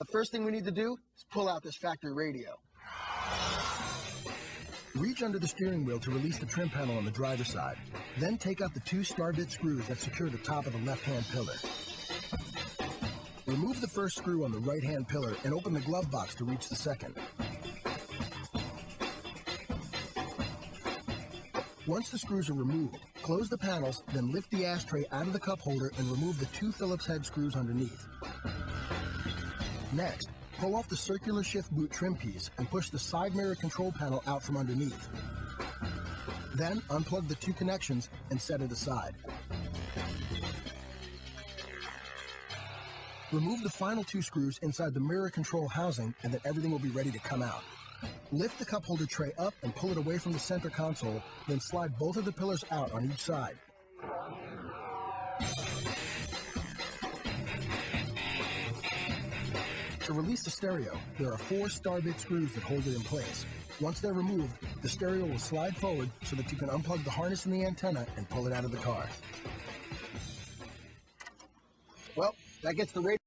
The first thing we need to do is pull out this factory radio. Reach under the steering wheel to release the trim panel on the driver's side. Then take out the 2 star bit screws that secure the top of the left-hand pillar. Remove the first screw on the right-hand pillar and open the glove box to reach the second. Once the screws are removed, close the panels, then lift the ashtray out of the cup holder and remove the 2 Phillips head screws underneath. Next, pull off the circular shift boot trim piece and push the side mirror control panel out from underneath. Then unplug the 2 connections and set it aside. Remove the final 2 screws inside the mirror control housing and then everything will be ready to come out. Lift the cup holder tray up and pull it away from the center console, then slide both of the pillars out on each side. To release the stereo, there are 4 star bit screws that hold it in place. Once they're removed, the stereo will slide forward so that you can unplug the harness and the antenna and pull it out of the car. Well, that gets the radio.